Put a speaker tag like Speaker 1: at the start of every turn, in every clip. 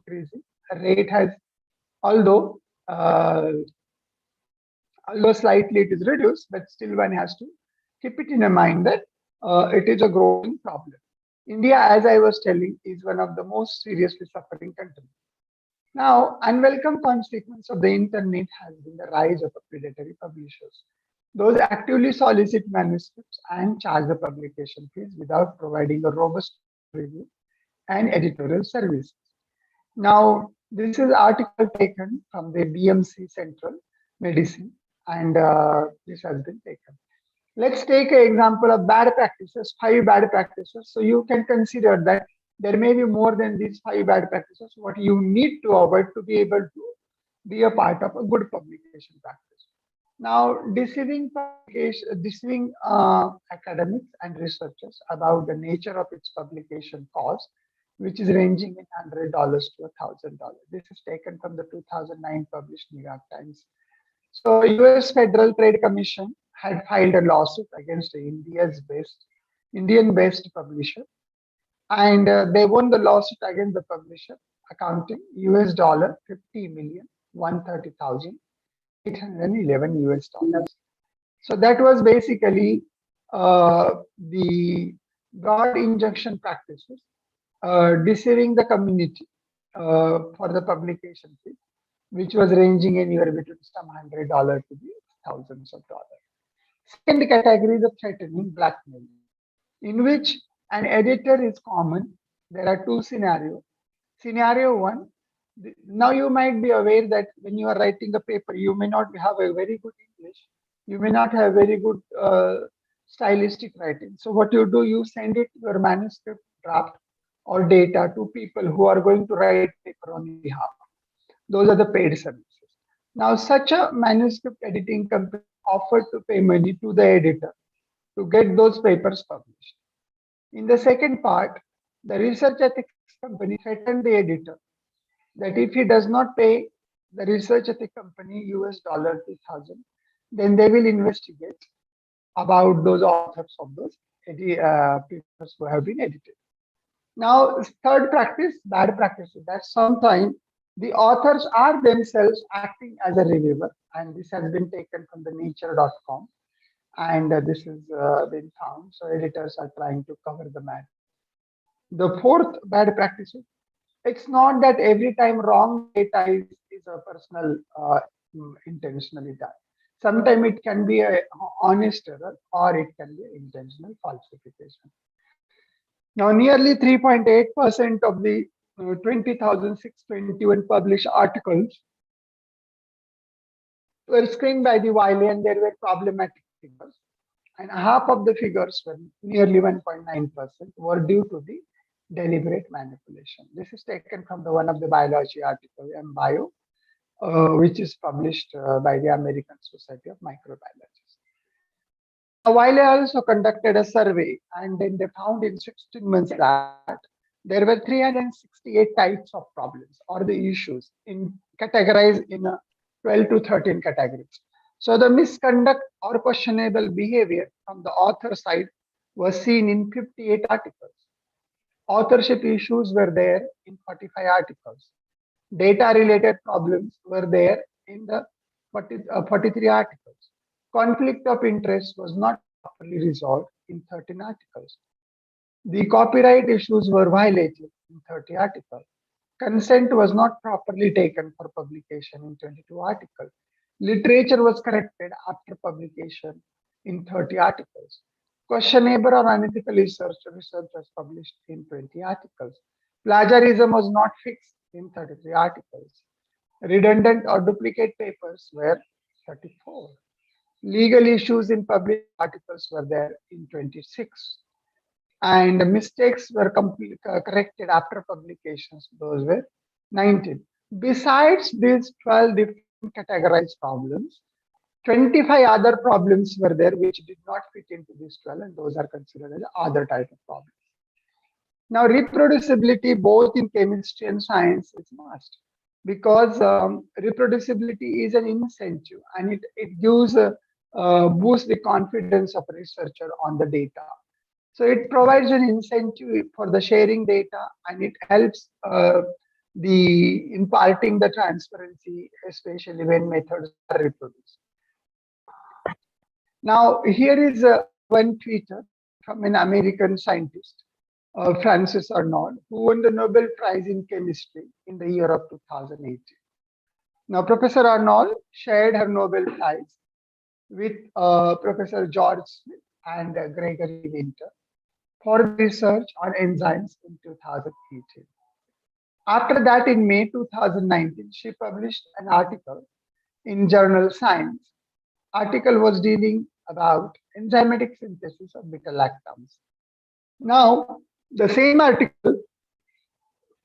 Speaker 1: increasing. The rate has, although uh, although slightly it is reduced, but still one has to keep it in a mind that it is a growing problem. India, as I was telling, is one of the most seriously suffering countries. Now, unwelcome consequence of the internet has been the rise of predatory publishers. Those actively solicit manuscripts and charge the publication fees without providing a robust review and editorial services. Now, this is article taken from the BMC Central Medicine, and this has been taken. Let's take an example of bad practices, 5 bad practices. So you can consider that there may be more than these 5 bad practices, what you need to avoid to be able to be a part of a good publication practice. Now, deceiving academics and researchers about the nature of its publication cost, which is ranging in $100 to $1,000. This is taken from the 2009 published New York Times. So, U.S. Federal Trade Commission had filed a lawsuit against Indian-based publisher, and they won the lawsuit against the publisher, accounting US dollar 50,130,811 US dollars. So that was basically the broad injunction practices, deceiving the community for the publication fee, which was ranging anywhere between some $100 to the thousands of dollars. Second category is the threatening blackmail, in which an editor is common. There are 2 scenarios. Scenario 1, now you might be aware that when you are writing a paper, you may not have a very good English, you may not have very good stylistic writing. So what you do, you send it your manuscript draft or data to people who are going to write paper on your behalf. Those are the paid services. Now, such a manuscript editing company offered to pay money to the editor to get those papers published. In the second part, the research ethics company threatened the editor that if he does not pay the research ethics company US dollar 2,000, then they will investigate about those authors of those papers who have been edited. Now, third practice, bad practices, that sometimes the authors are themselves acting as a reviewer, and this has been taken from the nature.com, and this has been found. So editors are trying to cover the matter. The fourth bad practice, it's not that every time wrong data is a personal intentionally done. Sometimes it can be a honest error or it can be intentional falsification. Now, nearly 3.8% of the 20,621 published articles were screened by the Wiley, and there were problematic figures. And half of the figures, were nearly 1.9%, were due to the deliberate manipulation. This is taken from the one of the biology article, MBio, which is published by the American Society of Microbiologists. Wiley also conducted a survey, and then they found in 16 months that there were 368 types of problems or the issues categorized in 12 to 13 categories. So the misconduct or questionable behavior from the author side was seen in 58 articles. Authorship issues were there in 45 articles. Data-related problems were there in the 43 articles. Conflict of interest was not properly resolved in 13 articles. The copyright issues were violated in 30 articles. Consent was not properly taken for publication in 22 articles. Literature was corrected after publication in 30 articles. Questionable or unethical research was published in 20 articles. Plagiarism was not fixed in 33 articles. Redundant or duplicate papers were 34. Legal issues in published articles were there in 26. And mistakes were corrected after publications. Those were 19. Besides these 12 different categorized problems, 25 other problems were there which did not fit into these 12, and those are considered as other type of problems. Now, reproducibility both in chemistry and science is must, because reproducibility is an incentive, and it gives boosts the confidence of a researcher on the data. So it provides an incentive for the sharing data, and it helps the imparting the transparency, especially when methods are reproduced. Now, here is one tweeter from an American scientist, Francis Arnold, who won the Nobel Prize in Chemistry in the year of 2018. Now, Professor Arnold shared her Nobel Prize with Professor George Smith and Gregory Winter for the research on enzymes in 2018. After that, in May 2019, she published an article in journal Science. Article was dealing about enzymatic synthesis of beta lactams. Now, the same article,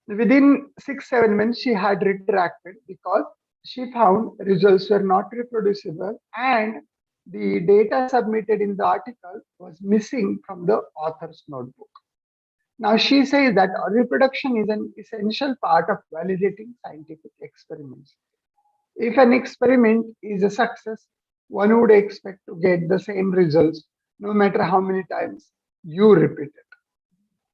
Speaker 1: within 6-7 months, she had retracted because she found results were not reproducible and the data submitted in the article was missing from the author's notebook. Now, she says that reproduction is an essential part of validating scientific experiments. If an experiment is a success, one would expect to get the same results no matter how many times you repeat it.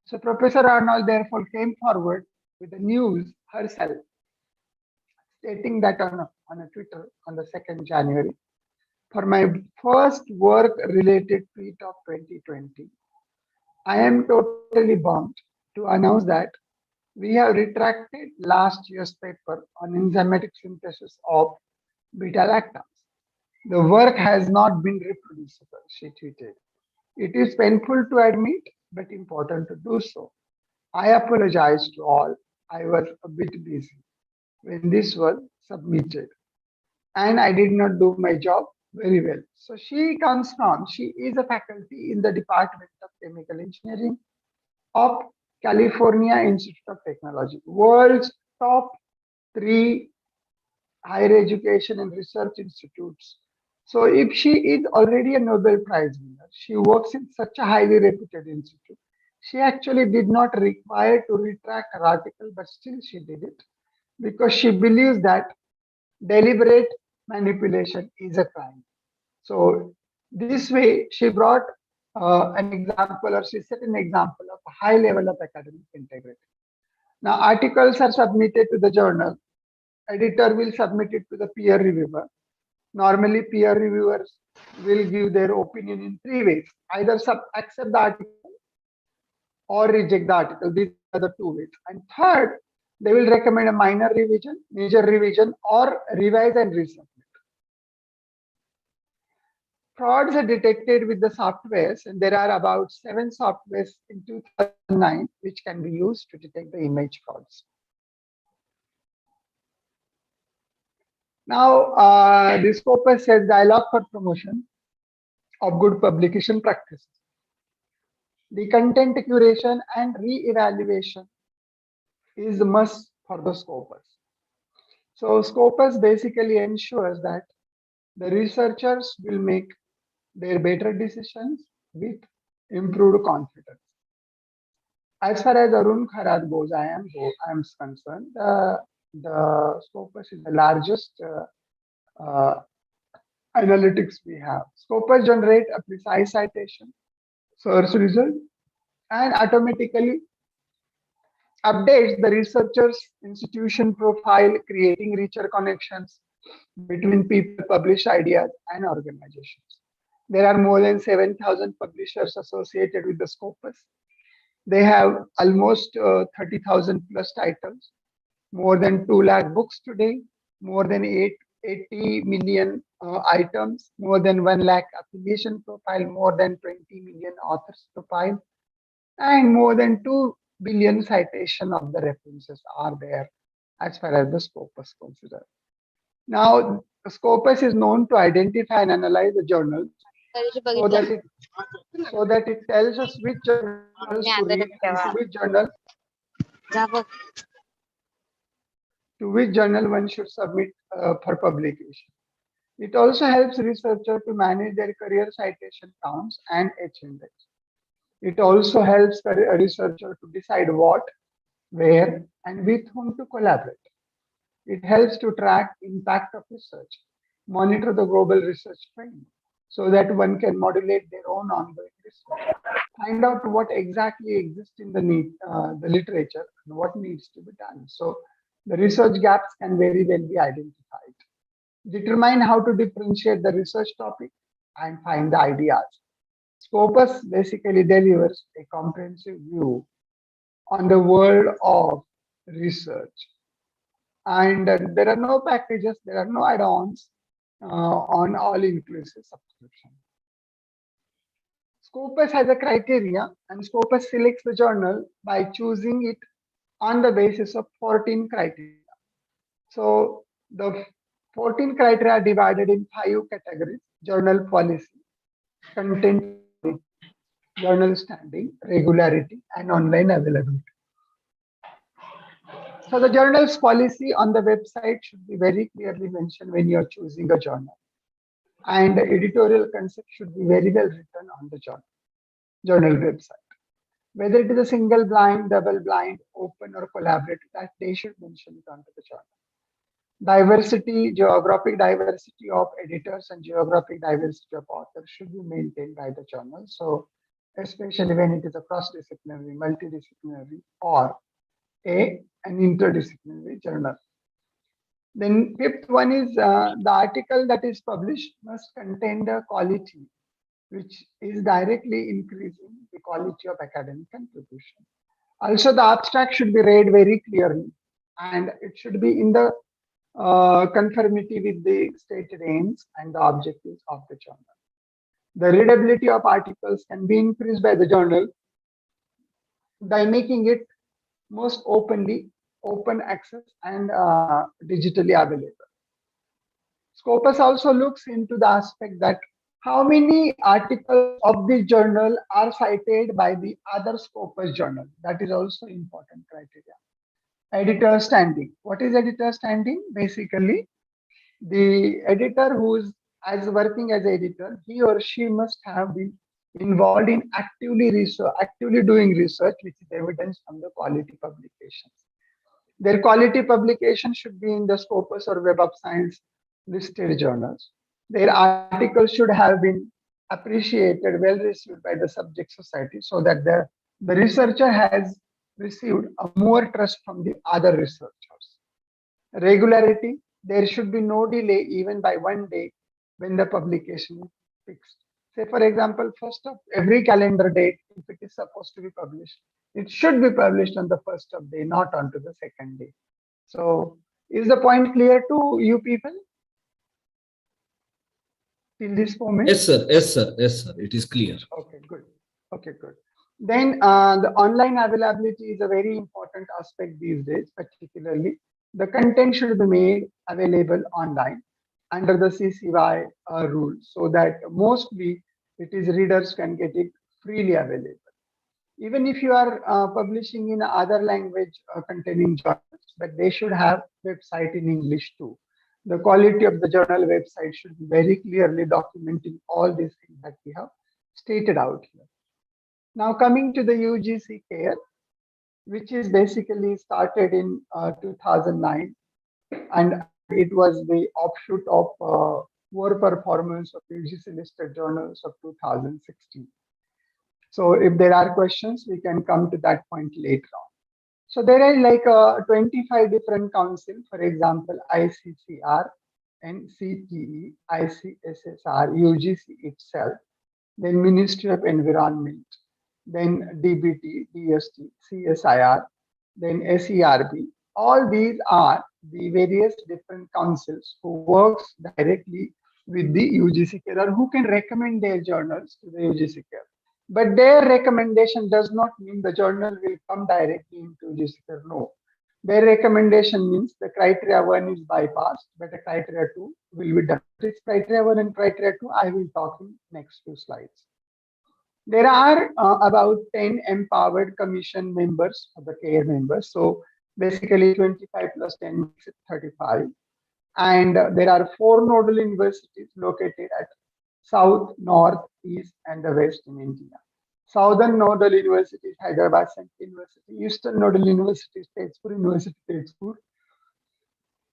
Speaker 1: So Professor Arnold therefore came forward with the news herself, stating that on a Twitter on the 2nd January, for my first work-related tweet of 2020, I am totally bummed to announce that we have retracted last year's paper on enzymatic synthesis of beta lactams. The work has not been reproducible, she tweeted. It is painful to admit, but important to do so. I apologize to all. I was a bit busy when this was submitted, and I did not do my job very well. So she is a faculty in the Department of Chemical Engineering of California Institute of Technology, world's top 3 higher education and research institutes. So if she is already a Nobel Prize winner, she works in such a highly reputed institute. She actually did not require to retract her article, but still she did it because she believes that deliberate manipulation is a crime. So this way, she brought an example, or she set an example of a high level of academic integrity. Now, articles are submitted to the journal. Editor will submit it to the peer reviewer. Normally, peer reviewers will give their opinion in 3 ways: either accept the article or reject the article. These are the 2 ways. And third, they will recommend a minor revision, major revision, or revise and resubmit. Frauds are detected with the softwares, and there are about 7 softwares in 2009 which can be used to detect the image frauds. Now, this Scopus says dialogue for promotion of good publication practices. The content curation and re-evaluation is a must for the Scopus. So Scopus basically ensures that the researchers will make their better decisions with improved confidence. As far as Arun Kharad goes, I am concerned, the Scopus is the largest analytics we have. Scopus generate a precise citation, source result, and automatically updates the researcher's institution profile, creating richer connections between people, published ideas, and organizations. There are more than 7,000 publishers associated with the Scopus. They have almost 30,000 plus titles, more than 2 lakh books today, more than 80 million items, more than 1 lakh affiliation profile, more than 20 million authors profile, and more than 2 billion citation of the references are there as far as the Scopus considered. Now, the Scopus is known to identify and analyze the journals so that it tells us which journals to read and to which journal one should submit for publication. It also helps researchers to manage their career citation counts and H-index. It also helps a researcher to decide what, where, and with whom to collaborate. It helps to track impact of research, monitor the global research trend, so that one can modulate their own ongoing research, find out what exactly exists in the literature and what needs to be done. So The research gaps can very well be identified. Determine how to differentiate the research topic and find the ideas. Scopus basically delivers a comprehensive view on the world of research. And there are no packages, there are no add-ons on all-inclusive subscription. Scopus has a criteria, and Scopus selects the journal by choosing it on the basis of 14 criteria. So the 14 criteria are divided in 5 categories: journal policy, content, journal standing, regularity, and online availability. So the journal's policy on the website should be very clearly mentioned when you're choosing a journal. And the editorial concept should be very well written on the journal website. Whether it is a single blind, double blind, open or collaborative, that they should mention it onto the journal. Diversity, geographic diversity of editors and geographic diversity of authors should be maintained by the journal. So especially when it is a cross-disciplinary, multidisciplinary, or an interdisciplinary journal. Then fifth one is the article that is published must contain the quality which is directly increasing the quality of academic contribution. Also, the abstract should be read very clearly, and it should be in the conformity with the stated aims and the objectives of the journal. The readability of articles can be increased by the journal by making it most open access and digitally available. Scopus also looks into the aspect that how many articles of the journal are cited by the other Scopus journal. That is also important criteria. Editor standing. What is editor standing? Basically, the editor who is as working as editor, he or she must have been involved in actively doing research, which is evidence from the quality publications. Their quality publication should be in the Scopus or Web of Science listed journals. Their articles should have been appreciated, well received by the subject society, so that the researcher has received a more trust from the other researchers. Regularity, there should be no delay even by 1 day when the publication is fixed. Say, for example, first of every calendar date, if it is supposed to be published, it should be published on the first of day, not onto the second day. So, is the point clear to you people? Till this moment?
Speaker 2: Yes, sir. Yes, sir. Yes, sir. It is clear.
Speaker 1: Okay, good. Okay, good. Then the online availability is a very important aspect these days, particularly. The content should be made available online under the CCY rule, so that mostly it is readers can get it freely available. Even if you are publishing in other language containing journals, but they should have website in English too. The quality of the journal website should be very clearly documenting all these things that we have stated out here. Now coming to the UGC-CARE, which is basically started in 2009, and it was the offshoot of poor performance of UGC listed journals of 2016. So if there are questions, we can come to that point later on. So there are like 25 different councils, for example, ICCR, NCTE, ICSSR, UGC itself, then Ministry of Environment, then DBT, DST, CSIR, then SERB. All these are the various different councils who works directly with the UGC-CARE or who can recommend their journals to the UGC-CARE. But their recommendation does not mean the journal will come directly into UGC-CARE. No. Their recommendation means the criteria 1 is bypassed, but the criteria 2 will be done. This criteria 1 and criteria 2, I will talk in next few slides. There are about 10 empowered commission members of the CARE members. So basically 25 plus 10 makes it 35. And there are 4 nodal universities located at South, North, East, and the West in India. Southern Nodal University is Hyderabad Central University. Eastern Nodal University is Tezpur University, Tezpur.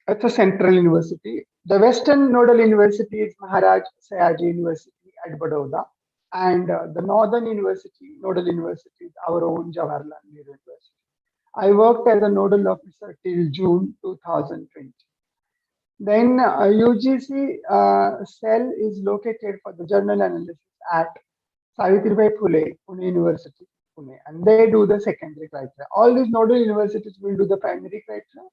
Speaker 1: It's a central university. The Western Nodal University is Maharaj Sayaji University at Badoda. And the Northern University, Nodal University is our own Jawaharlal Nehru University. I worked as a nodal officer till June 2020. Then UGC cell is located for the journal analysis at Savitribai Phule, Pune University, Pune, and they do the secondary criteria. All these nodal universities will do the primary criteria,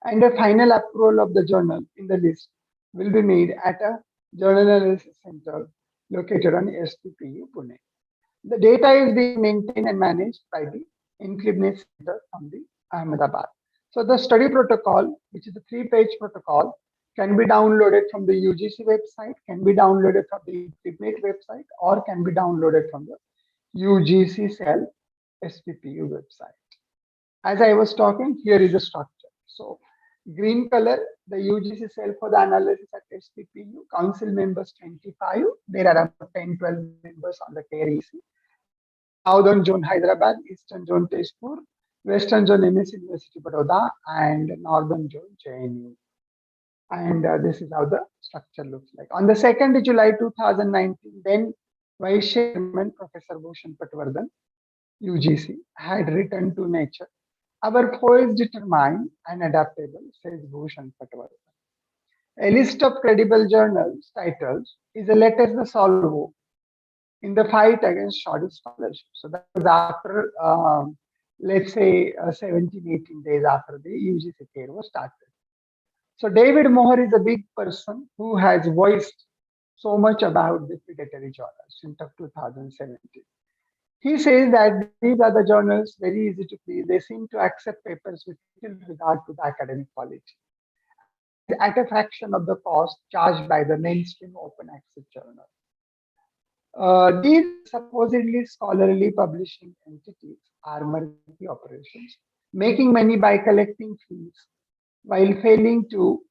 Speaker 1: and the final approval of the journal in the list will be made at a journal analysis center located on SPPU Pune. The data is being maintained and managed by the Inclibness Center from the Ahmedabad. So the study protocol, which is a 3-page protocol, can be downloaded from the UGC website, can be downloaded from the Inclibnate website, or can be downloaded from the UGC cell SPPU website. As I was talking, here is the structure. So green color, the UGC cell for the analysis at SPPU, council members 25. There are about 10-12 members on the CARE EC. Southern Zone Hyderabad, Eastern Zone Tezpur, Western Zone MS University Baroda, and Northern Zone JNU. And this is how the structure looks like. On the 2nd July 2019, then Vice Chairman Professor Bhushan Patwardhan, UGC, had written to Nature, "Our flow is determined and adaptable," says Bhushan Patwardhan. A list of credible journals titles is a latest salvo in the fight against shoddy scholarship. So that was after, let's say, 17, 18 days after the UGC-CARE was started. So David Moore is a big person who has voiced so much about the predatory journals since 2017. He says that these are the journals very easy to please. They seem to accept papers with little regard to the academic quality, and at a fraction of the cost charged by the mainstream open access journal. These supposedly scholarly publishing entities are murky operations, making money by collecting fees while failing to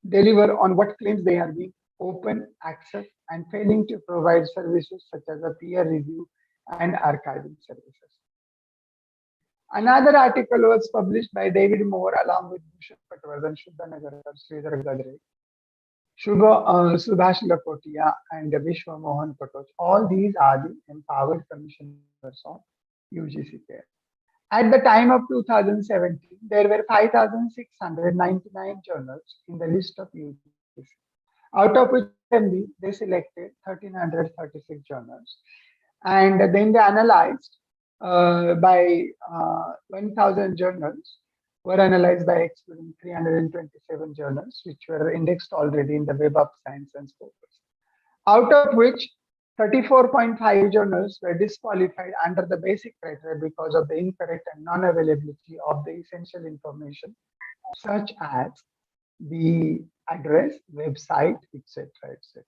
Speaker 1: deliver on what claims they are being open access and failing to provide services such as a peer review and archiving services. Another article was published by David Moore along with Bhushan Patwardhan, Shuddha Nagarkar, Sridhar Gadre, Subhash Lakotia, and Vishwa Mohan Katoch. All these are the empowered commissioners of UGC-CARE. At the time of 2017, there were 5,699 journals in the list of UGC, out of which they selected 1,336 journals. And then they analyzed by 1,000 journals were analyzed by excluding 327 journals, which were indexed already in the Web of Science and Scopus, out of which 34.5 journals were disqualified under the basic criteria because of the incorrect and non-availability of the essential information, such as the address, website, etc., etc.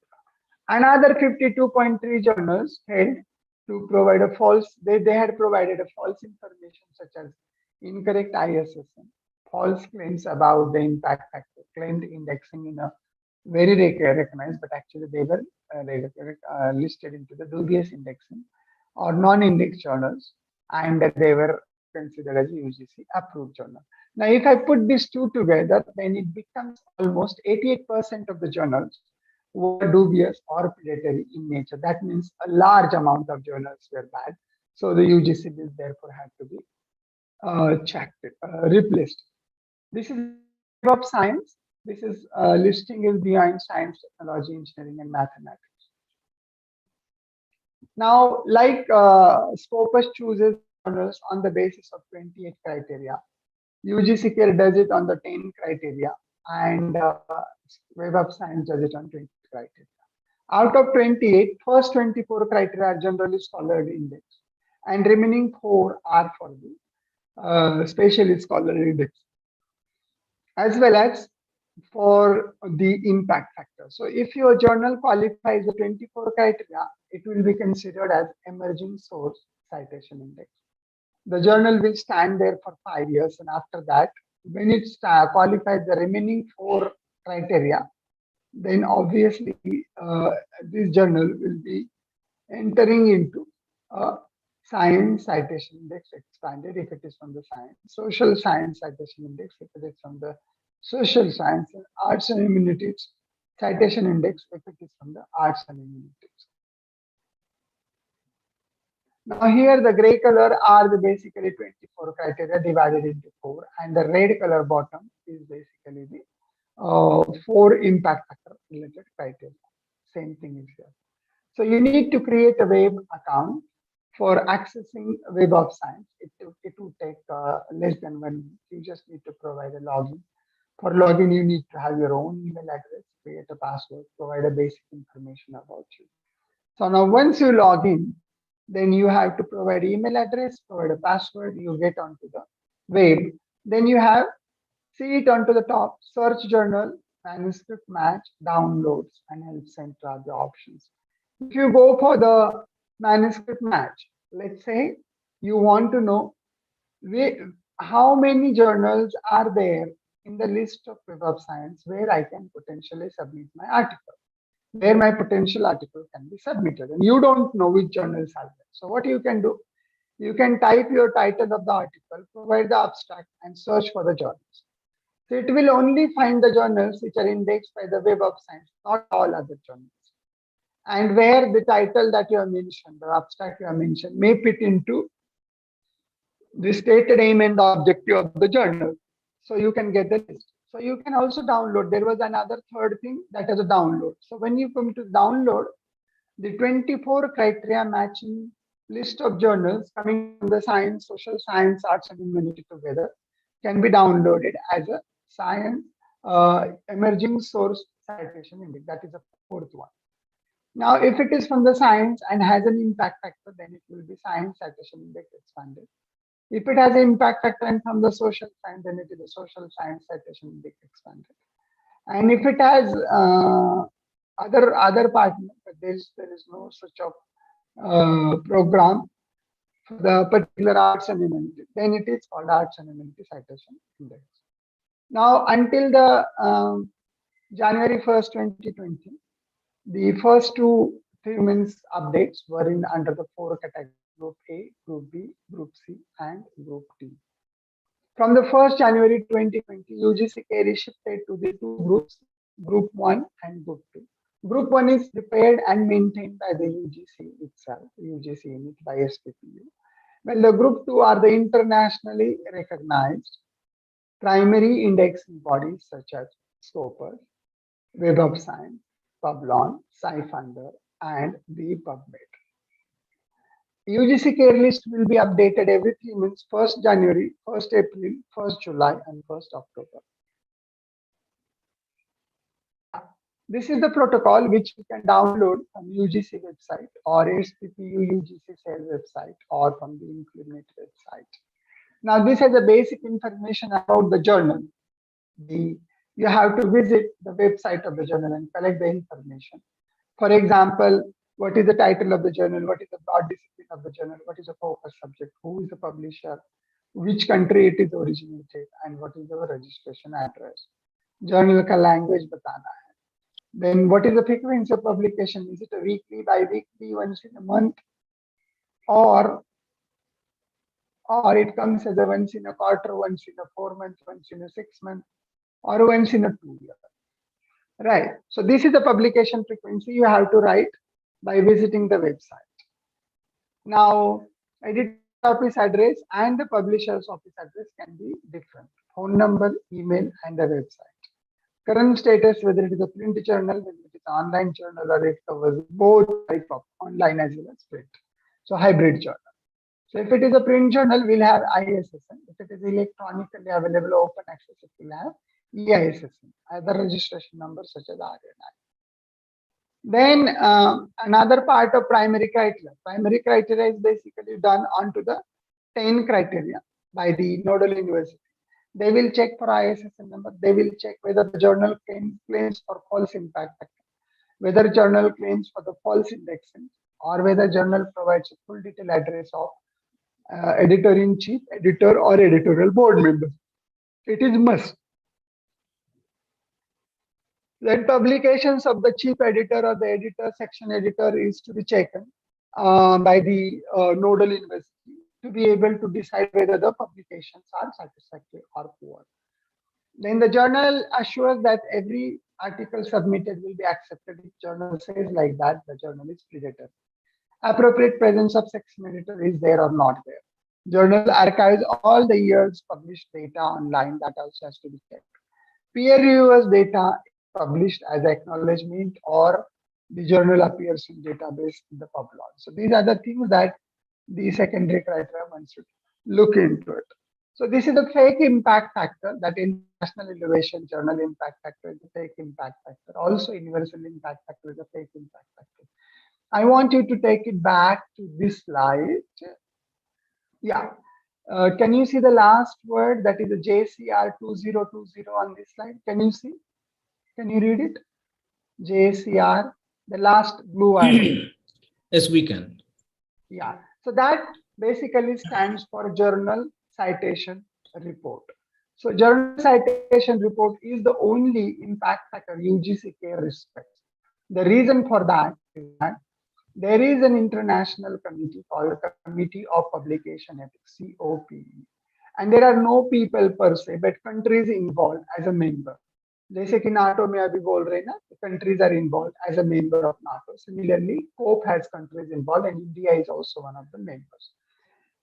Speaker 1: Another 52.3 journals failed to provide a false, they had provided a false information such as incorrect ISSN, false claims about the impact factor, claimed indexing in a very recognized, but actually they were listed into the dubious indexing or non-indexed journals, and they were considered as UGC approved journal. Now, if I put these two together, then it becomes almost 88% of the journals were dubious or predatory in nature. That means a large amount of journals were bad. So the UGC bill therefore had to be checked, replaced. This is of science. This is listing is behind science, technology, engineering, and mathematics. Now, like Scopus chooses journals on the basis of 28 criteria, UGC-CARE does it on the 10 criteria, and Web of Science does it on 20 criteria. Out of 28, first 24 criteria are generally scholarly index, and remaining 4 are for the specially scholarly index, as well as for the impact factor. So if your journal qualifies the 24 criteria, it will be considered as emerging source citation index. The journal will stand there for 5 years, and after that, when it qualifies the remaining 4 criteria, then obviously this journal will be entering into a science citation index expanded if it is from the science, social science citation index if it is from the social science, and arts and humanities citation index if it is from the arts and humanities. Now here the gray color are the basically 24 criteria divided into four, and the red color bottom is basically the four impact factor related criteria. Same thing is here. So you need to create a web account for accessing Web of Science. It will take less than 1 minute. You just need to provide a login. For login, you need to have your own email address, create a password, provide a basic information about you. So now once you log in, then you have to provide email address, provide a password, you get onto the web. Then you have, see it onto the top, search journal, manuscript match, downloads, and help center are the options. If you go for the manuscript match, let's say you want to know how many journals are there in the list of Web of Science where I can potentially submit my article, where my potential article can be submitted, and you don't know which journals are there. So what you can do, you can type your title of the article, provide the abstract, and search for the journals. So it will only find the journals which are indexed by the Web of Science, not all other journals. And where the title that you have mentioned, the abstract you have mentioned, may fit into the stated aim and objective of the journal. So you can get the list. So you can also download. There was another third thing that is a download. So when you come to download, the 24 criteria matching list of journals coming from the science, social science, arts, and humanity together can be downloaded as a science emerging source citation index. That is the fourth one. Now, if it is from the science and has an impact factor, then it will be science citation index expanded. If it has an impact factor and from the social science, then it is a social science citation index expanded. And if it has other partner, but there is no such of program for the particular arts and humanity, then it is called arts and humanity citation index. Now, until the January 1st, 2020, the first two 3 months updates were in under the four categories: Group A, Group B, Group C, and Group D. From the 1st January 2020, UGC-CARE is shifted to the two groups, Group 1 and Group 2. Group 1 is prepared and maintained by the UGC itself, UGC unit by SPPU. While the Group 2 are the internationally recognized primary indexing bodies such as Scopus, Web of Science, Publon, SciFunder, and the PubMed. UGC-CARE list will be updated every 3 months, 1st January, 1st April, 1st July, and 1st October. This is the protocol which you can download from UGC website or SPPU UGC cell website or from the Include website. Now, this has a basic information about the journal. You have to visit the website of the journal and collect the information. For example, what is the title of the journal? What is the broad discipline of the journal? What is the focus subject? Who is the publisher? Which country it is originated? And what is the registration address? Journal ka language batana hai. Then what is the frequency of publication? Is it a weekly, bi-weekly, once in a month? Or it comes as a once in a quarter, once in a 4 month, once in a 6 month, or once in a 2 year. Right. So this is the publication frequency you have to write by visiting the website. Now, editor's office address and the publisher's office address can be different. Phone number, email, and the website. Current status, whether it is a print journal, whether it is an online journal, or it covers both type of online as well as print. So hybrid journal. So if it is a print journal, we'll have ISSN. If it is electronically available open access, it will have EISSN, other registration numbers such as RNI. Then another part of primary criteria. Primary criteria is basically done onto the 10 criteria by the nodal university. They will check for ISSN number. They will check whether the journal claims for false impact factor, whether journal claims for the false indexing, or whether journal provides a full detailed address of editor-in-chief, editor, or editorial board member. It is must. Then publications of the chief editor or the editor, section editor is to be checked by the nodal university to be able to decide whether the publications are satisfactory or poor. Then the journal assures that every article submitted will be accepted. If journal says like that, the journal is predatory. Appropriate presence of section editor is there or not there. Journal archives all the years published data online, that also has to be checked. Peer reviewers data is published as acknowledgement, or the journal appears in database in the public. So these are the things that the secondary criteria one should look into it. So this is a fake impact factor, that international innovation journal impact factor is a fake impact factor. Also universal impact factor is a fake impact factor. I want you to take it back to this slide. Yeah. Can you see the last word, that is a JCR 2020 on this slide? Can you see? Can you read it? JCR, the last blue arrow.
Speaker 2: Yes, we can.
Speaker 1: Yeah. So that basically stands for Journal Citation Report. So Journal Citation Report is the only impact factor UGC-CARE respects. The reason for that is that there is an international committee called Committee of Publication Ethics, COPE, and there are no people per se, but countries involved as a member. जैसे कि NATO में अभी बोल रहे ना, countries are involved as a member of NATO. Similarly, COPE has countries involved, and India is also one of the members.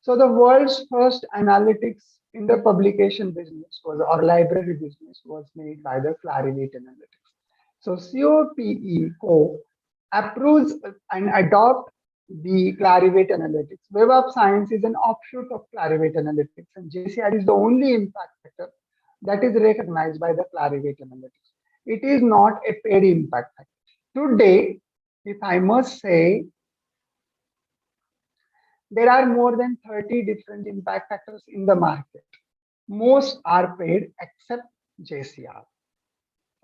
Speaker 1: So the world's first analytics in the publication business was, or library business, was made by the Clarivate Analytics. So COPE approves and adopt the Clarivate Analytics. Web of Science is an offshoot of Clarivate Analytics, and JCR is the only impact factor that is recognized by the Clarivate Analytics. It is not a paid impact factor. Today, if I must say, there are more than 30 different impact factors in the market. Most are paid except JCR.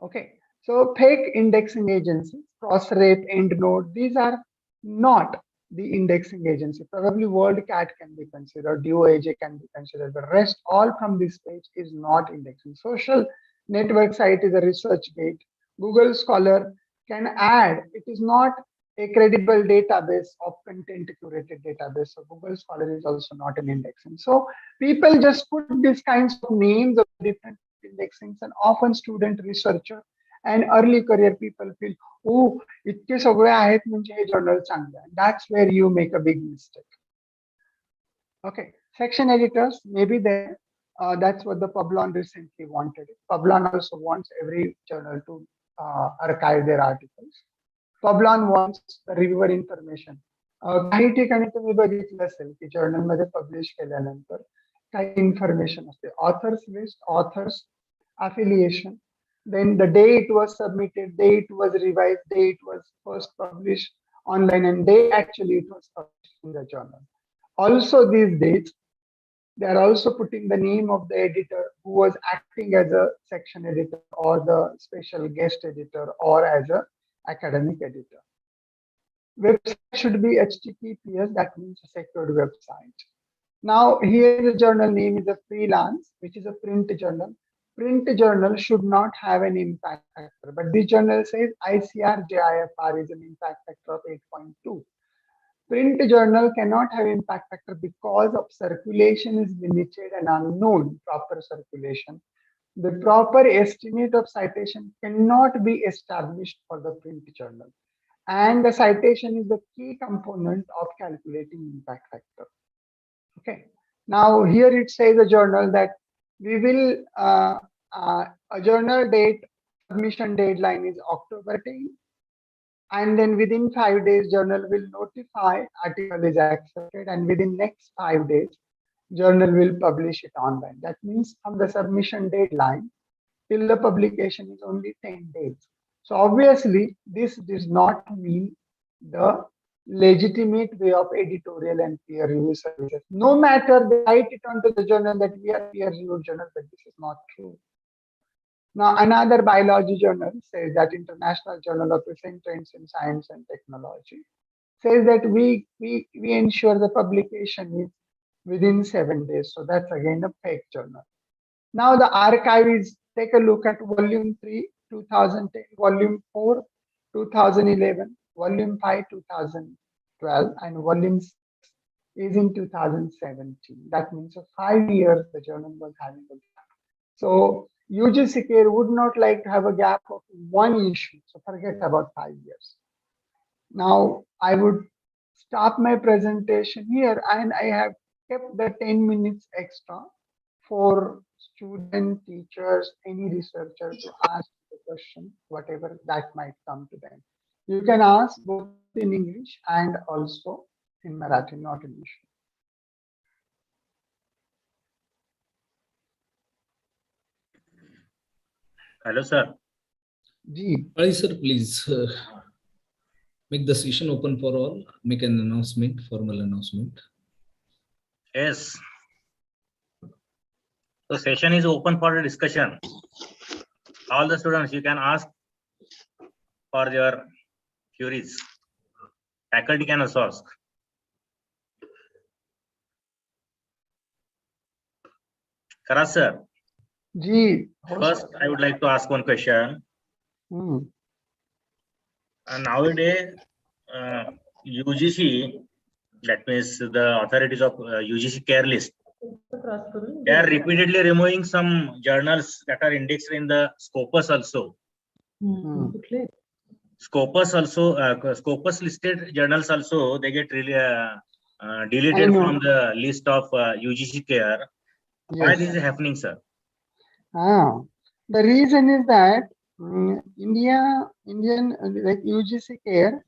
Speaker 1: Okay, so fake indexing agencies, Crossref, EndNote, these are not the indexing agency. Probably WorldCat can be considered, DOAJ can be considered, but rest all from this page is not indexing. Social network site is a research gate. Google Scholar can add, it is not a credible database of content curated database. So Google Scholar is also not an indexing. So people just put these kinds of names of different indexings, and often student researcher and early career people feel, oh, इतके सगळे आहेत म्हणजे हे journal चांगलं आहे. That's where you make a big mistake. Okay, section editors may be there. That's what the Publon recently wanted. Publon also wants every journal to archive their articles. Publon wants the reviewer information. काही ठिकाणी तुम्ही बघितलं असेल की journal मध्ये publish केल्यानंतर काही information असते, authors list, authors affiliation, then the day it was submitted, day it was revised, day it was first published online, and day actually it was published in the journal. Also these days, they are also putting the name of the editor who was acting as a section editor or the special guest editor or as a academic editor. Website should be HTTPS, that means a secured website. Now here the journal name is a freelance, which is a print journal. Print journal should not have an impact factor, but this journal says ICR JIFR is an impact factor of 8.2. Print journal cannot have impact factor because of circulation is limited and unknown, proper circulation. The proper estimate of citation cannot be established for the print journal. And the citation is the key component of calculating impact factor. Okay. Now here it says a journal that we will a journal date, submission deadline is October 10, and then within 5 days journal will notify article is accepted, and within next 5 days journal will publish it online. That means from the submission deadline till the publication is only 10 days. So obviously this does not mean the legitimate way of editorial and peer review services. No matter they write it onto the journal that we are peer reviewed journal, but this is not true. Now another biology journal says that International Journal of Recent Trends in Science and Technology says that we ensure the publication is within 7 days. So that's again a fake journal. Now the archive is, take a look at volume 3, 2010, volume 4, 2011, volume 5, 2012, and volume 6 is in 2017. That means for 5 years the journal was having a gap. So UGC-CARE would not like to have a gap of one issue. So forget about 5 years. Now I would stop my presentation here, and I have kept the 10 minutes extra for student, teachers, any researcher to ask the question, whatever that might come to them. You can ask both in English and also in Marathi, not an issue.
Speaker 3: Hello, sir.
Speaker 1: Ji.
Speaker 2: Ali sir, please make the session open for all. Make an announcement, formal announcement.
Speaker 3: Yes. The session is open for the discussion. All the students, you can ask for your queries. Faculty can also ask. Karas sir,
Speaker 1: Ji.
Speaker 3: first I would like to ask one question. Nowadays, UGC, that means the authorities of UGC-CARE list, they are repeatedly removing some journals that are indexed in the Scopus also. Scopus also, Scopus listed journals also, they get really deleted from the list of UGC-CARE. Yes. Why this is happening, sir?
Speaker 1: The reason is that Indian like UGC-CARE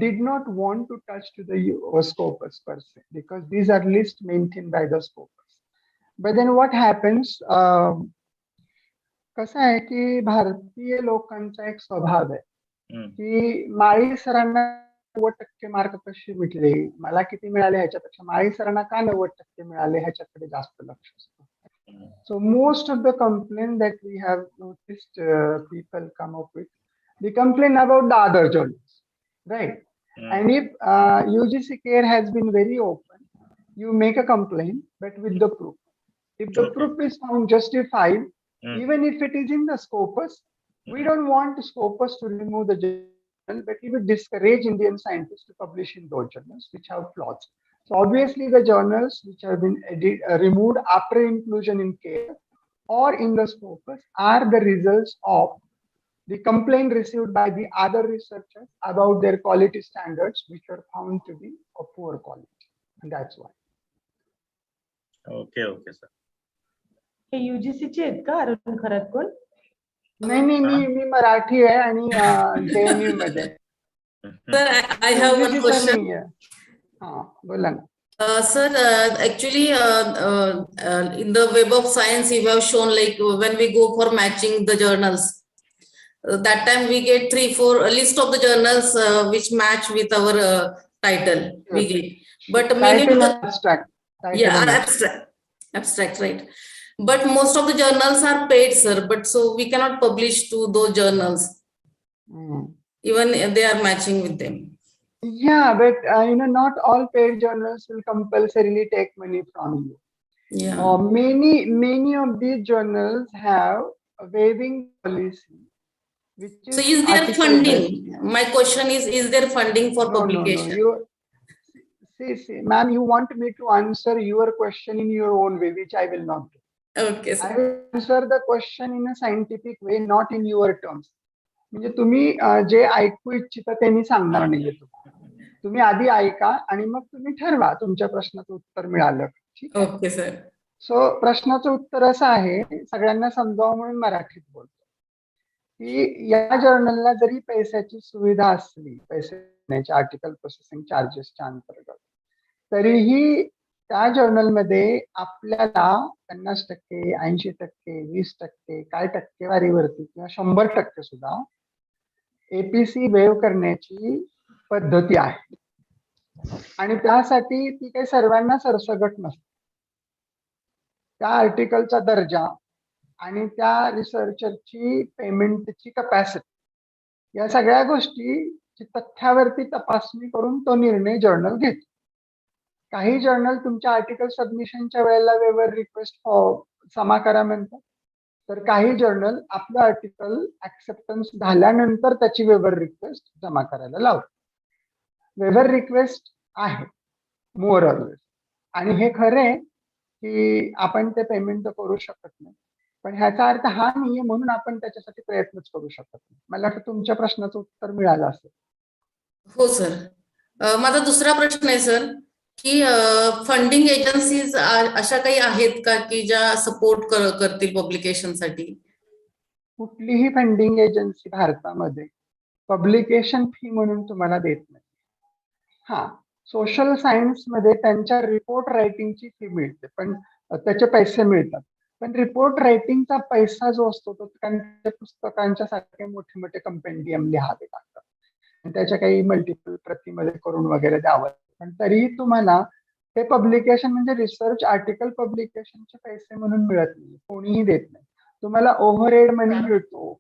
Speaker 1: did not want to touch to the Scopus per se, because these are lists maintained by the Scopus. But then what happens? कसं आहे की भारतीय लोकांचा एक स्वभाव आहे की माळी सरांना 90% मार्क कसे भेटले, मला किती मिळाले ह्याच्यापेक्षा माळी सरांना का 90% मिळाले ह्याच्याकडे जास्त लक्ष असतं. So most of the complaint that we have noticed people come up with, they complain about the other journals, right? And if UGC-CARE has been very open, you make a complaint, but with the proof. If the proof is found justified, even if it is in the Scopus, we don't want Scopus to remove the journal, but we would discourage Indian scientists to publish in those journals which have flaws. So obviously the journals which have been removed after inclusion in CARE or in the Scopus are the results of the complaint received by the other researchers about their quality standards, which were found to be of poor quality. And that's why.
Speaker 3: Okay, okay, sir.
Speaker 4: हे UGC-चे आहेत का अरुण खरतकोण?
Speaker 1: नाही मी मराठी आहे आणि JNU मध्ये.
Speaker 5: Sir, I have one question.
Speaker 1: बोला ना.
Speaker 5: Sir, actually, in the Web of Science, you have shown like when we go for matching the journals, that time we get 3-4 list of the journals which match with our title. We get, but many of the
Speaker 1: abstract.
Speaker 5: Abstract, right? But most of the journals are paid, sir. But so we cannot publish to those journals, even if they are matching with them.
Speaker 1: Yeah, but not all paid journals will compulsorily take money from you.
Speaker 5: Yeah.
Speaker 1: Many of these journals have a waiving policy, which is.
Speaker 5: So is there funding? My question is there funding for publication?
Speaker 1: No. See, ma'am, you want me to answer your question in your own way, which I will not do.
Speaker 5: Okay, sir.
Speaker 1: I will answer the question in a scientific way, not in your terms. म्हणजे तुम्ही जे ऐकू इच्छिता ते मी सांगणार नाहीये तुम्ही आधी ऐका आणि मग तुम्ही ठरवा तुमच्या प्रश्नाचं उत्तर मिळालं. ठीक आहे?
Speaker 5: Okay sir.
Speaker 1: सो प्रश्नाचं उत्तर असं आहे, सगळ्यांना समजावं म्हणून मराठीत बोलतो की या जर्नलला जरी पैशाची सुविधा असली, पैसे देण्याच्या आर्टिकल प्रोसेसिंग चार्जेसच्या अंतर्गत, तरीही त्या जर्नलमध्ये आपल्याला 50%, 80%, 20% काय टक्केवारीवरती किंवा 100% सुद्धा एपीसी वेव करण्याची पद्धती आहे आणि त्यासाठी ती काही सर्वांना सरसकट नसते. त्या आर्टिकलचा दर्जा आणि त्या रिसर्चरची पेमेंटची कॅपॅसिटी या सगळ्या गोष्टी तथ्यावरती तपासणी करून तो निर्णय जर्नल घेतो. काही जर्नल तुमच्या आर्टिकल सबमिशनच्या वेळेला वेवर रिक्वेस्ट जमा करा म्हणतात, तर काही जर्नल आपलं आर्टिकल ऍक्सेप्टन्स झाल्यानंतर त्याची वेवर रिक्वेस्ट जमा करायला लावतात. वेवर रिक्वेस्ट आहे मोर ऑर लेस, आणि हे खरे की आपण ते पेमेंट करू शकत नाही, पण ह्याचा अर्थ हा नाहीये म्हणून आपण त्याच्यासाठी प्रयत्नच करू शकत नाही. मला वाटतं तुमच्या प्रश्नाचं उत्तर मिळालं असेल.
Speaker 5: हो सर. माझा दुसरा प्रश्न आहे सर, की फंडिंग एजन्सीज अशा काही आहेत का की ज्या सपोर्ट करतील पब्लिकेशनसाठी?
Speaker 1: कुठलीही फंडिंग एजन्सी भारतामध्ये पब्लिकेशन फी म्हणून तुम्हाला देत नाही. हा, सोशल सायन्स मध्ये त्यांच्या रिपोर्ट रायटिंगची फी मिळते, पण त्याचे पैसे मिळतात. पण रिपोर्ट रायटिंगचा पैसा जो असतो तो त्यांच्या पुस्तकांच्या सारखे मोठे मोठे कंपेंडियम लिहावे लागतात आणि त्याच्या काही मल्टिपल प्रतीमध्ये करून वगैरे द्यावं. पण तरीही तुम्हाला ते पब्लिकेशन म्हणजे रिसर्च आर्टिकल पब्लिकेशनचे पैसे म्हणून मिळत नाही, कोणीही देत नाही. तुम्हाला ओव्हरहेड मनी मिळतो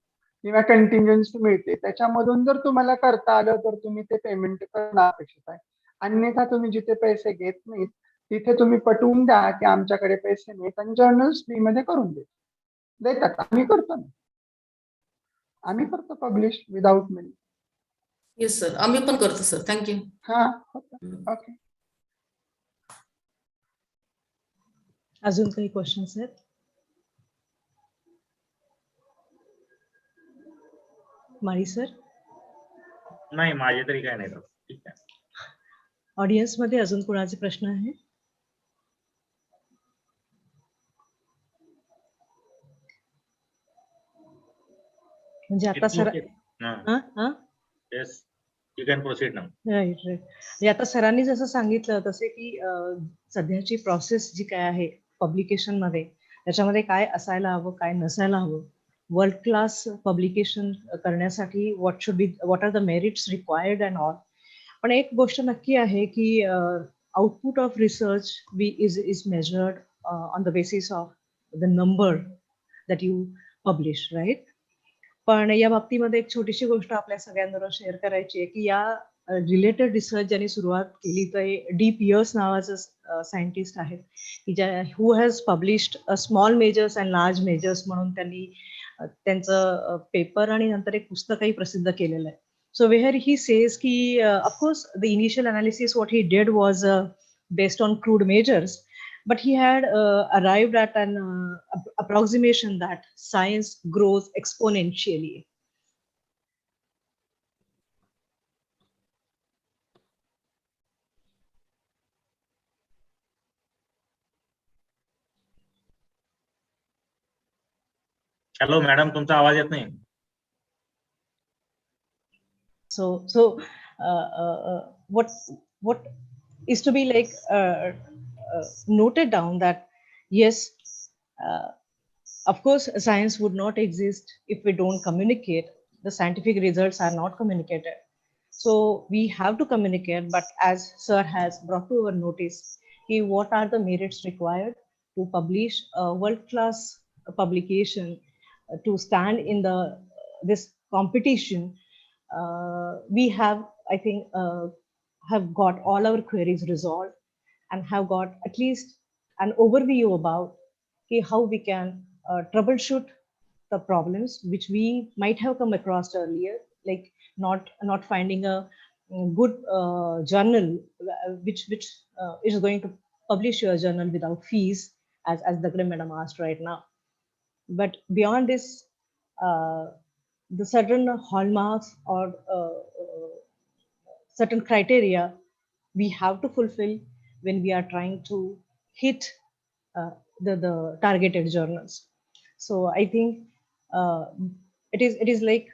Speaker 1: किंवा कंटिन्जन्सी मिळते, त्याच्यामधून जर तुम्हाला करता आलं तर तुम्ही ते पेमेंट करणं अपेक्षित आहे. अन्यथा तुम्ही जिथे पैसे घेत नाहीत तिथे तुम्ही पटवून द्या की आमच्याकडे पैसे नाहीत आणि जर्नल्स फ्री मध्ये करून देतात. आम्ही करतो ना, आम्ही करतो publish without money.
Speaker 5: Yes sir, आम्ही पण करतो सर. थँक्यू.
Speaker 1: हा, ओके.
Speaker 4: अजून काही क्वेश्चन्स आहेत? माळी सर,
Speaker 3: नाही, माझे तरी काय नाही. ठीक आहे.
Speaker 4: ऑडियन्स मध्ये अजून कोणाचे प्रश्न आहे? म्हणजे आता sir,
Speaker 3: yes, you can proceed now.
Speaker 4: Right right. म्हणजे आता सरांनी जसं सांगितलं तसे की सध्याची प्रोसेस जी काय आहे पब्लिकेशन मध्ये, त्याच्यामध्ये काय असायला हवं, काय नसायला हवं, वर्ल्ड क्लास पब्लिकेशन करण्यासाठी what are the merits required and all. पण एक गोष्ट नक्की आहे की output of research is measured on the basis of the number that you publish, right. पण या बाबतीमध्ये एक छोटीशी गोष्ट आपल्या सगळ्यांबरोबर शेअर करायची आहे की या रिलेटेड रिसर्च ज्यांनी सुरुवात केली तर डी पियर्स नावाचं सायंटिस्ट आहेत की ज्या who has published small measures and large measures म्हणून त्यांनी त्यांचं पेपर आणि नंतर एक पुस्तकही प्रसिद्ध केलेलं आहे. So where he says ki, of course, the initial analysis what he did was based on crude measures, but he had arrived at an approximation that science grows exponentially.
Speaker 3: Hello madam, तुमचा आवाज येत नाही.
Speaker 4: So what is to be like noted down that yes, of course, science would not exist if we don't communicate. The scientific results are not communicated. So we have to communicate, but as sir has brought to our notice, what are the merits required to publish a world-class publication to stand in this competition? We have, I think, have got all our queries resolved and have got at least an overview about how we can troubleshoot the problems which we might have come across earlier, like not finding a good journal which is going to publish your journal without fees, as the madam asked right now. But beyond this, the certain hallmarks or certain criteria we have to fulfill when we are trying to hit the targeted journals. So I think it is like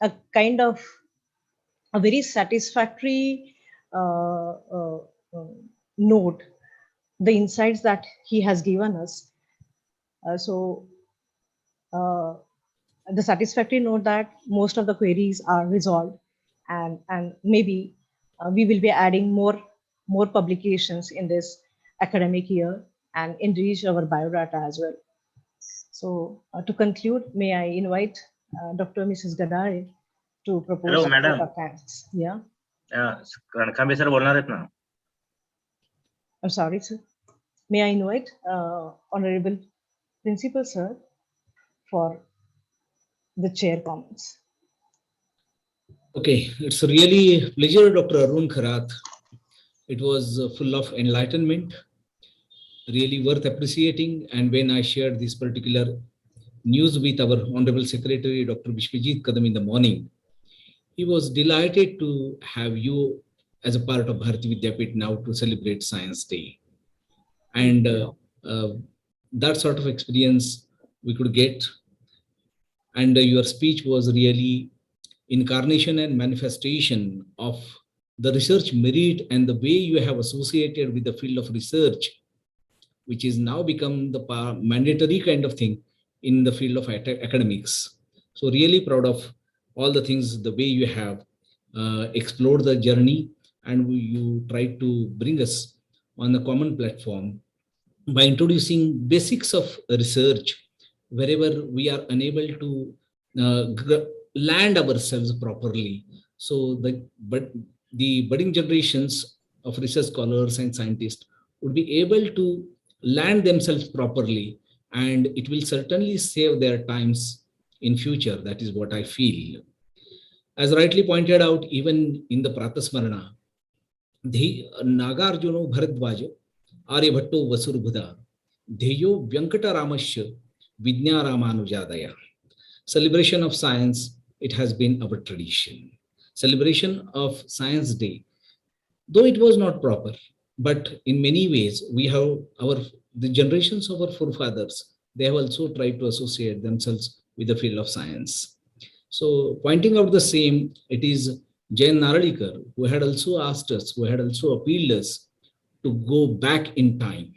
Speaker 4: a kind of a very satisfactory note, the insights that he has given us. The satisfactory note that most of the queries are resolved, and maybe we will be adding more publications in this academic year and enrich our biodata as well. So to conclude, may I invite Dr. Mrs. Gadare to propose.
Speaker 3: Hello, madam.
Speaker 4: Yeah.
Speaker 3: Rankhambe sir बोलणार आहेत ना.
Speaker 4: I'm sorry, sir. May I invite Honorable Principal Sir for the chair comments.
Speaker 2: Okay, it's a really pleasure, Dr. Arun Kharath. It was full of enlightenment, really worth appreciating. And when I shared this particular news with our Honorable Secretary, Dr. Vishwajit Kadam, in the morning, he was delighted to have you as a part of Bharati Vidyapit now to celebrate Science Day. And that sort of experience we could get. And your speech was really incarnation and manifestation of the research merit and the way you have associated with the field of research, which is now become the mandatory kind of thing in the field of academics. So really proud of all the things, the way you have explored the journey, and you tried to bring us on a common platform by introducing basics of research wherever we are unable to land ourselves properly. So the budding generations of research scholars and scientists would be able to land themselves properly, and it will certainly save their times in future. That is what I feel. As rightly pointed out, even in the Pratasmarana, the Nagarjuno Bharadwaja Aryabhatto Vasurbhuda Dheyo Vyankataramasya Vidnya Ramanujadaya. Celebration of science, it has been our tradition. Celebration of Science Day, though it was not proper, but in many ways we have the generations of our forefathers, they have also tried to associate themselves with the field of science. So pointing out the same, it is Jayan Narlikar who had also asked us, who had also appealed us to go back in time.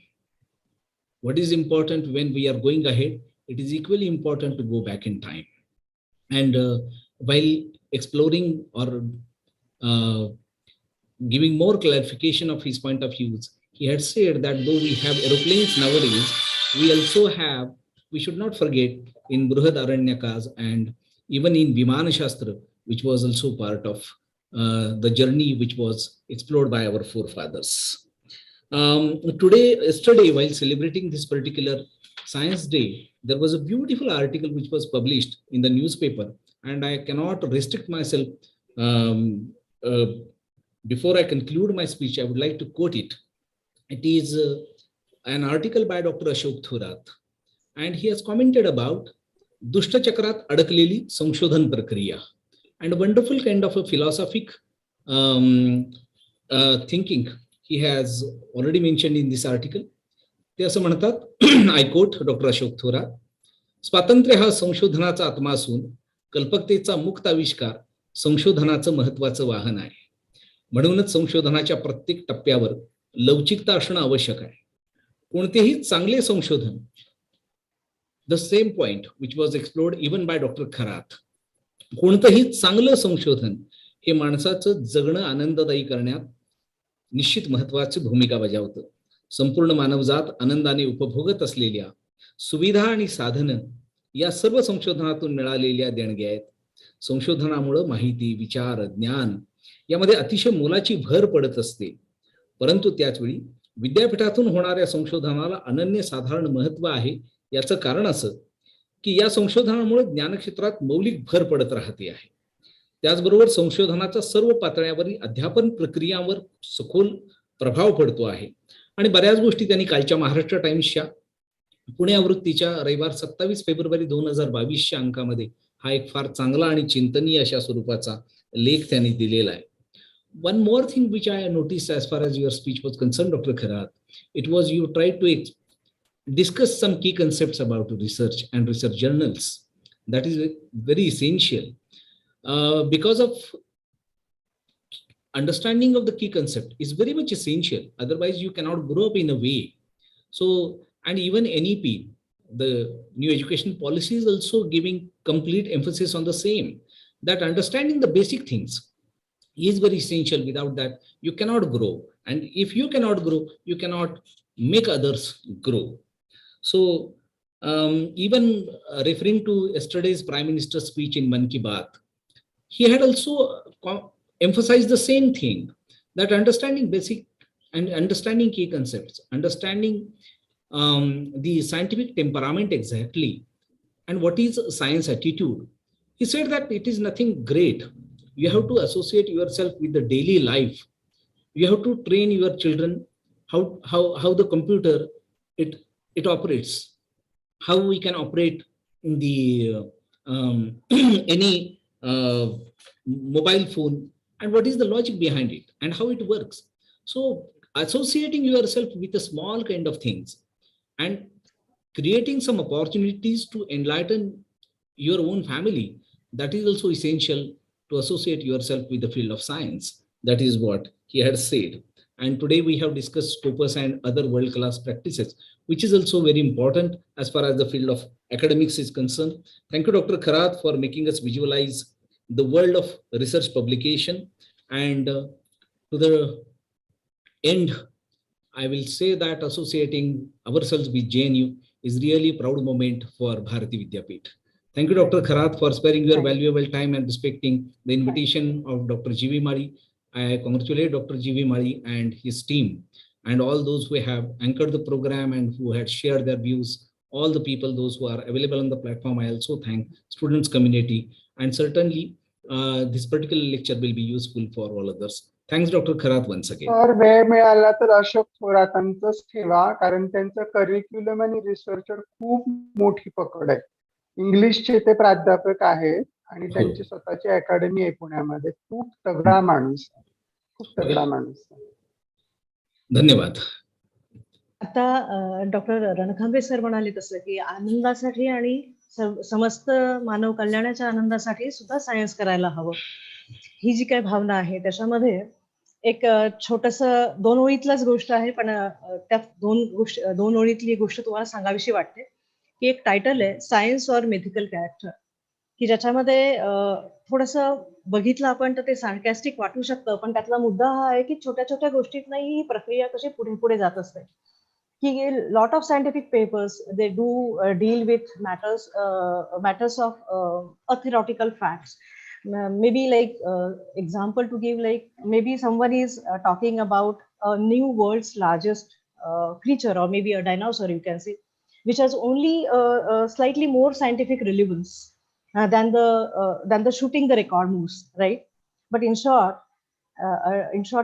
Speaker 2: What is important when we are going ahead? It is equally important to go back in time. And while exploring or giving more clarification of his point of views, he had said that though we have aeroplanes nowadays, we should not forget in Bruhad Aranyakas and even in Vimana Shastra, which was also part of the journey which was explored by our forefathers. Yesterday, while celebrating this particular Science Day, there was a beautiful article which was published in the newspaper, and I cannot restrict myself. Before I conclude my speech, I would like to quote it. It is an article by Dr. Ashok Thorat, and he has commented about Dushta Chakrat Adakleli Sangshodhan Prakriya, and a wonderful kind of a philosophic thinking he has already mentioned in this article. ते असं म्हणतात, I quote Dr. Ashok Thorat, स्वातंत्र्य हा संशोधनाचा आत्मा असून कल्पकतेचा मुक्त आविष्कार संशोधनाचं महत्वाचं वाहन आहे. म्हणूनच संशोधनाच्या प्रत्येक टप्प्यावर लवचिकता असणं आवश्यक आहे. कोणतेही चांगले संशोधन, the same point which was explored even by doctor Kharat, कोणतंही चांगलं संशोधन हे माणसाचं जगणं आनंददायी करण्यात निश्चित महत्वाची भूमिका बजावतं. संपूर्ण मानवजात आनंदाने उपभोगत असलेल्या सुविधा आणि साधनं या सर्व संशोधनातून मिळालेल्या देणग्या आहेत. संशोधनामुळे माहिती, विचार, ज्ञान यामध्ये अतिशय मोलाची भर पडत असते. परंतु त्याचवेळी विद्यापीठातून होणाऱ्या संशोधनाला अनन्यसाधारण महत्व आहे. याचं कारण असं की या संशोधनामुळे ज्ञानक्षेत्रात मौलिक भर पडत राहते आहे. त्याचबरोबर संशोधनाचा सर्व पातळ्यावरील अध्यापन प्रक्रियांवर सखोल प्रभाव पडतो आहे. आणि बऱ्याच गोष्टी त्यांनी कालच्या महाराष्ट्र टाइम्सच्या पुणे आवृत्तीच्या रविवार 27 फेब्रुवारी 2022च्या अंकामध्ये हा एक फार चांगला आणि चिंतनीय अशा स्वरूपाचा लेख त्यांनी दिलेला आहे. One more thing which I noticed as far as your speech was concerned, Dr. Khairat, it was you tried to discuss some key concepts about research and research journals. That is very essential because of understanding of the key concept is very much essential. Otherwise, you cannot grow up in a way. So, and even NEP, the new education policy is also giving complete emphasis on the same, that understanding the basic things is very essential. Without that, you cannot grow. And if you cannot grow, you cannot make others grow. So, even referring to yesterday's Prime Minister's speech in Man Ki Baat, he had also emphasized the same thing, that understanding basic and understanding key concepts, understanding the scientific temperament exactly, and what is science attitude. He said that it is nothing great. You have to associate yourself with the daily life. You have to train your children how the computer it operates, how we can operate in the any mobile phone and what is the logic behind it and how it works. So associating yourself with a small kind of things and creating some opportunities to enlighten your own family, that is also essential to associate yourself with the field of science. That is what he had said. And today we have discussed Scopus and other world-class practices, which is also very important as far as the field of academics is concerned. Thank you, Dr. Kharath, for making us visualize the world of research publication. And to the end, I will say that associating ourselves with JNU is really a proud moment for Bharati Vidyapeeth. Thank you, Dr. Kharath, for sparing your valuable time and respecting the invitation of Dr. G.V. Mari. I congratulate Dr. G.V. Mari and his team and all those who have anchored the program and who had shared their views, all the people, those who are available on the platform. I also thank students community, and certainly this particular lecture will be useful for all others. Thanks, Dr. Kharath, once again.
Speaker 1: तर वेळ मिळाला तर अशोक थोरातांचंच ठेवा, कारण त्यांचं curriculum आणि researcher खूप मोठी पकड आहे. इंग्लिशचे ते प्राध्यापक आहेत आणि त्यांची स्वतःची अकॅडमी आहे पुण्यामध्ये. खूप तगडा माणूस, खूप तगडा माणूस.
Speaker 2: धन्यवाद.
Speaker 4: आता डॉक्टर रणखांबे सर म्हणाले तसं की आनंदासाठी आणि समस्त मानव कल्याणाच्या आनंदासाठी सुद्धा सायन्स करायला हवं. ही जी काही भावना आहे त्याच्यामध्ये एक छोटस 2 ओळीतलाच गोष्ट आहे, पण त्या 2 ओळीतली गोष्ट तुम्हाला सांगावीशी वाटते की एक टायटल आहे सायन्स ऑर मिथिकल कॅरेक्टर, की ज्याच्यामध्ये थोडस बघितलं आपण तर ते सार्कॅस्टिक वाटू शकतं, पण त्यातला मुद्दा हा आहे की छोट्या छोट्या गोष्टीतनंही ही प्रक्रिया कशी पुढे पुढे जात असते. की lot of scientific papers they do deal with matters of theoretical facts. Maybe like example to give, like maybe someone is talking about a new world's largest creature, or maybe a dinosaur, you can say, which has only slightly more scientific relevance than the shooting the record moves, right? But in short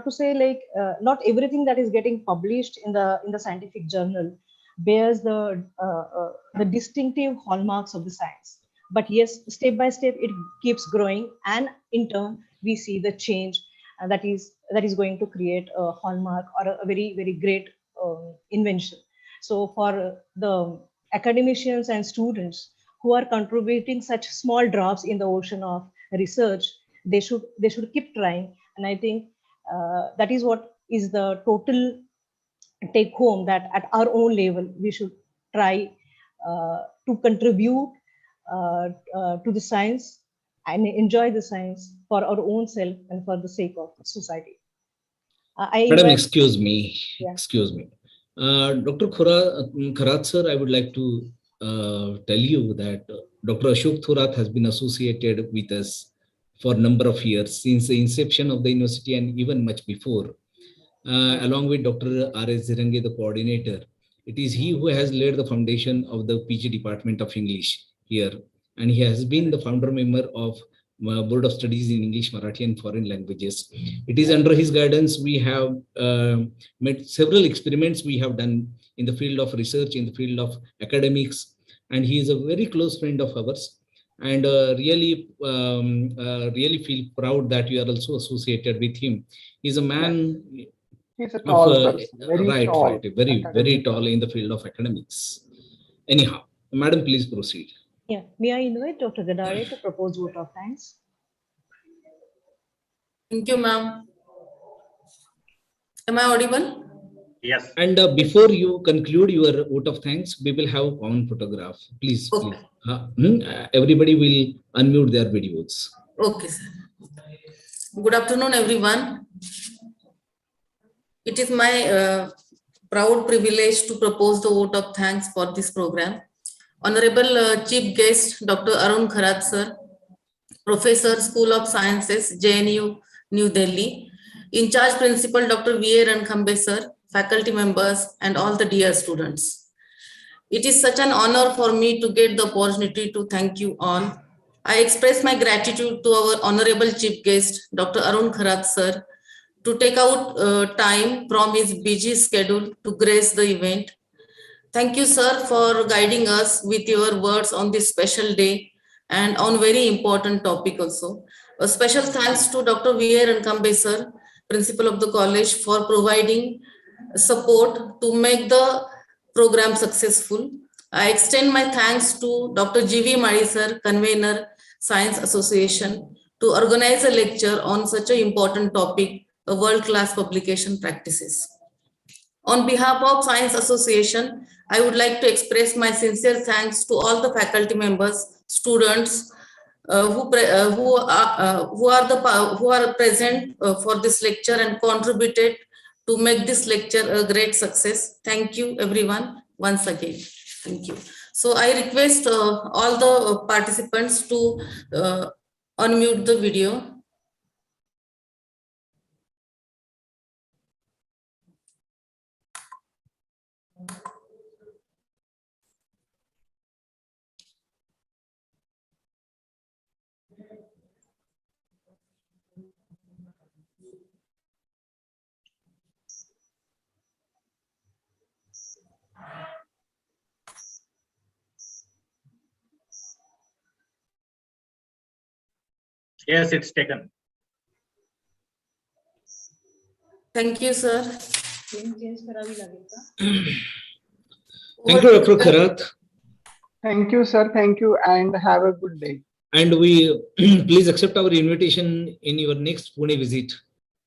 Speaker 4: to say, like not everything that is getting published in the scientific journal bears the distinctive hallmarks of the science. But yes, step by step it keeps growing, and in turn we see the change that is going to create a hallmark or a very very great invention. So for the academicians and students who are contributing such small drops in the ocean of research, they should keep trying. And I think that is what is the total take home, that at our own level we should try to contribute to the science and enjoy the science for our own self and for the sake of society.
Speaker 2: Madam, excuse me.
Speaker 4: Yeah.
Speaker 2: Excuse me. Dr. Kharath sir, I would like to tell you that Dr. Ashok Thorat has been associated with us for a number of years, since the inception of the university and even much before, along with Dr. R.S. Zirange, the coordinator. It is he who has laid the foundation of the PG Department of English here, and he has been the founder member of Board of Studies in English, Marathi and Foreign Languages. It is under his guidance we have made several experiments we have done in the field of research, in the field of academics, and he is a very close friend of ours. And really feel proud that you are also associated with him. He's a man.
Speaker 1: He's a tall person, very tall.
Speaker 2: Very tall in the field of academics. Anyhow, Madam, please proceed.
Speaker 4: Yeah, may I invite Dr. Gadare to propose vote of thanks?
Speaker 5: Thank you, ma'am. Am I audible?
Speaker 3: Yes.
Speaker 2: And before you conclude your vote of thanks, we will have a common photograph. Please,
Speaker 5: Okay.
Speaker 2: please. Everybody will unmute their videos.
Speaker 5: Okay, sir. Good afternoon, everyone. It is my proud privilege to propose the vote of thanks for this program. Honorable Chief Guest, Dr. Arun Kharath, sir, Professor, School of Sciences, JNU, New Delhi, In charge Principal, Dr. V.A. Rankhambe, sir, faculty members, and all the dear students. It is such an honor for me to get the opportunity to thank you all. I express my gratitude to our honorable chief guest, Dr. Arun Kharath, sir, to take out time from his busy schedule to grace the event. Thank you, sir, for guiding us with your words on this special day and on very important topic also. A special thanks to Dr. V.R. Nkambe sir, principal of the college, for providing support to make the program successful. I extend my thanks to Dr. G.V. Mari sir, convener, Science Association, to organize a lecture on such an important topic, world-class publication practices. On behalf of Science Association, I would like to express my sincere thanks to all the faculty members, students who are present for this lecture and contributed to make this lecture a great success. Thank you, everyone, once again. Thank you. So I request all the participants to unmute the video.
Speaker 3: Yes, it's taken.
Speaker 5: Thank you, sir.
Speaker 2: Thank you, Dr. Kharath.
Speaker 1: Thank you, sir. Thank you, and have a good day.
Speaker 2: And we please accept our invitation in your next Pune visit.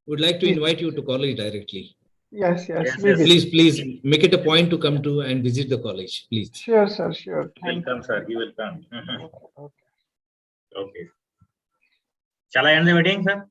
Speaker 2: We'd like to invite you to college directly.
Speaker 1: Yes, yes.
Speaker 3: Yes,
Speaker 1: we
Speaker 3: yes.
Speaker 1: will.
Speaker 2: Please make it a point to come to and visit the college, please.
Speaker 1: Sure, sir. Sure.
Speaker 3: He will
Speaker 1: Thank
Speaker 3: come, sir. He will come.
Speaker 1: you. Okay.
Speaker 3: Okay. Shall I end the meeting, sir?